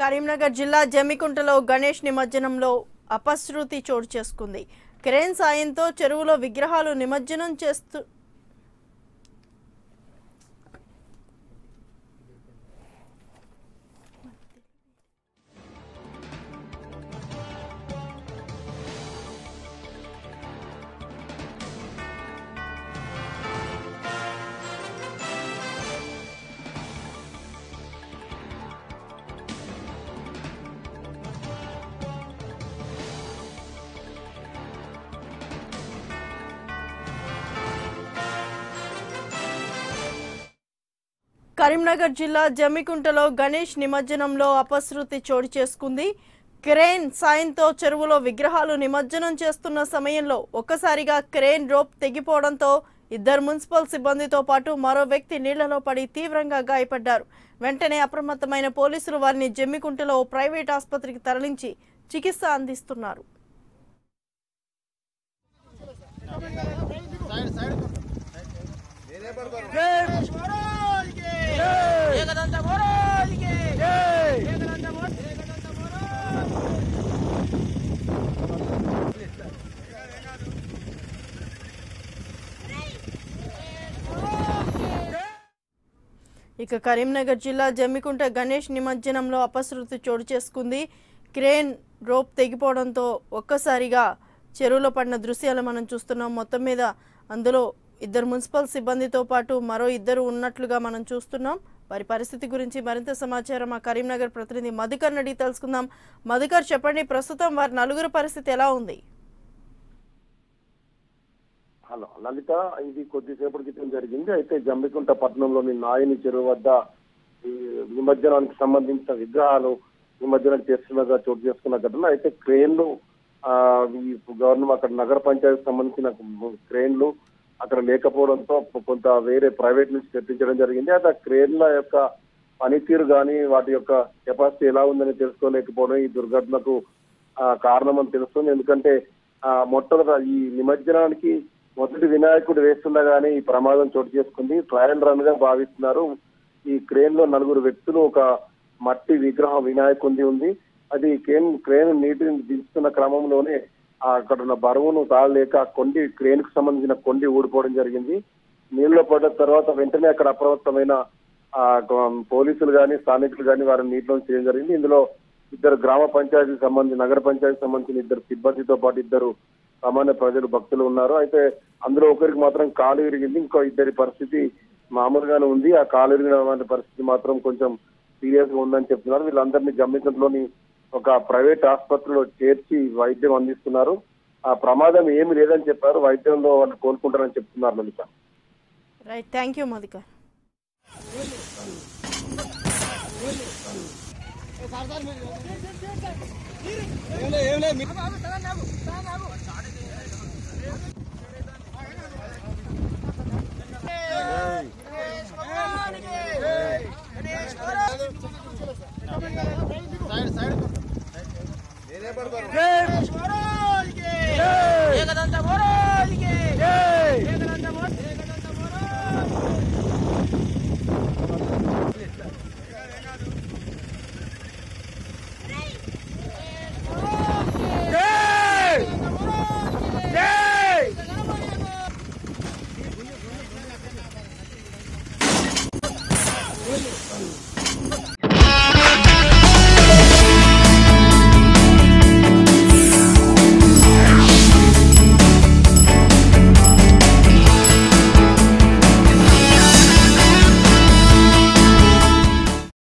కరీంనగర్ జిల్లా జమ్మికుంటలో గణేష్ నిమజ్జనంలో అపశృతి చోటు చేసుకుంది. క్రేన్ సాయంతో చెరువులో విగ్రహాలు నిమజ్జనం చేస్తూ కరీంనగర్ జిల్లా జమ్మికుంటలో గణేష్ నిమజ్జనంలో అపశృతి చోటు చేసుకుంది. క్రేన్ సాయంతో చెరువులో విగ్రహాలు నిమజ్జనం చేస్తున్న సమయంలో ఒక్కసారిగా క్రేన్ రోప్ తెగిపోవడంతో ఇద్దరు మున్సిపల్ సిబ్బందితో పాటు మరో వ్యక్తి నీళ్లలో పడి తీవ్రంగా గాయపడ్డారు. వెంటనే అప్రమత్తమైన పోలీసులు వారిని జమ్మికుంటలో ఓ ప్రైవేట్ ఆసుపత్రికి తరలించి చికిత్స అందిస్తున్నారు. ఇక కరీంనగర్ జిల్లా జమ్మికుంట గణేష్ నిమజ్జనంలో అపశృతి చోటు చేసుకుంది. క్రేన్ రోప్ తెగిపోవడంతో ఒక్కసారిగా చెరువులో పడిన దృశ్యాలు మనం చూస్తున్నాం. మొత్తం మీద అందులో ఇద్దరు మున్సిపల్ సిబ్బందితో పాటు మరో ఇద్దరు ఉన్నట్లుగా మనం చూస్తున్నాం. వారి పరిస్థితి గురించి మరింత సమాచారం మా కరీంనగర్ ప్రతినిధి మధుకర్ అడిగి తెలుసుకుందాం. మధుకర్, చెప్పండి, ప్రస్తుతం వారి నలుగురు పరిస్థితి ఎలా ఉంది? హలో లలిత, ఇది కొద్దిసేపటి క్రితం జరిగింది. అయితే జమ్మికుంట పట్టణంలోని నాయని చెరువు వద్ద ఈ నిమజ్జనానికి సంబంధించిన విగ్రహాలు నిమజ్జనం చేస్తున్నగా చోటు చేసుకున్న ఘటన. అయితే క్రేన్లు ఈ గవర్నమెంట్ అక్కడ నగర పంచాయతీకి సంబంధించిన క్రేన్లు అక్కడ లేకపోవడంతో కొంత వేరే ప్రైవేట్ నుంచి తెప్పించడం జరిగింది. అయితే ఆ క్రేన్ల యొక్క పనితీరు కానీ వాటి యొక్క కెపాసిటీ ఎలా ఉందని తెలుసుకోలేకపోవడం ఈ దుర్ఘటనకు కారణం అని తెలుస్తుంది. ఎందుకంటే మొట్టమొదట ఈ నిమజ్జనానికి మొదటి వినాయకుడు వేస్తుండగానే ఈ ప్రమాదం చోటు చేసుకుంది. ట్రయల్ రన్ గా భావిస్తున్నారు. ఈ క్రేన్ లో నలుగురు వ్యక్తులు ఒక మట్టి విగ్రహం వినాయకుంది ఉంది. అది క్రేన్ నీటిని దించుతున్న క్రమంలోనే అక్కడ ఉన్న బరువును తాళలేక కొండి క్రేన్ కు సంబంధించిన కొండి ఊడిపోవడం జరిగింది. నీళ్ళలో పడ్డ తర్వాత వెంటనే అక్కడ అప్రమత్తమైన పోలీసులు కానీ స్థానికులు కానీ వారిని నీటిలో చేయడం జరిగింది. ఇందులో ఇద్దరు గ్రామ పంచాయతీకి సంబంధించి నగర పంచాయతీకి సంబంధించిన ఇద్దరు సిబ్బందితో పాటు ఇద్దరు సామాన్య ప్రజలు భక్తులు ఉన్నారు. అయితే అందులో ఒకరికి మాత్రం కాలు విరిగింది. ఇంకో ఇద్దరి పరిస్థితి మామూలుగానే ఉంది. ఆ కాలు విరిగిన పరిస్థితి మాత్రం కొంచెం సీరియస్ గా ఉందని చెప్తున్నారు. వీళ్ళందరినీ జమ్మికుంటలోని ఒక ప్రైవేట్ ఆసుపత్రిలో చేర్చి వైద్యం అందిస్తున్నారు. ఆ ప్రమాదం ఏమి లేదని చెప్పారు. వైద్యంలో వాళ్ళు కోలుకుంటారని చెప్తున్నారు. Lalitha, right, thank you Madhukar. Side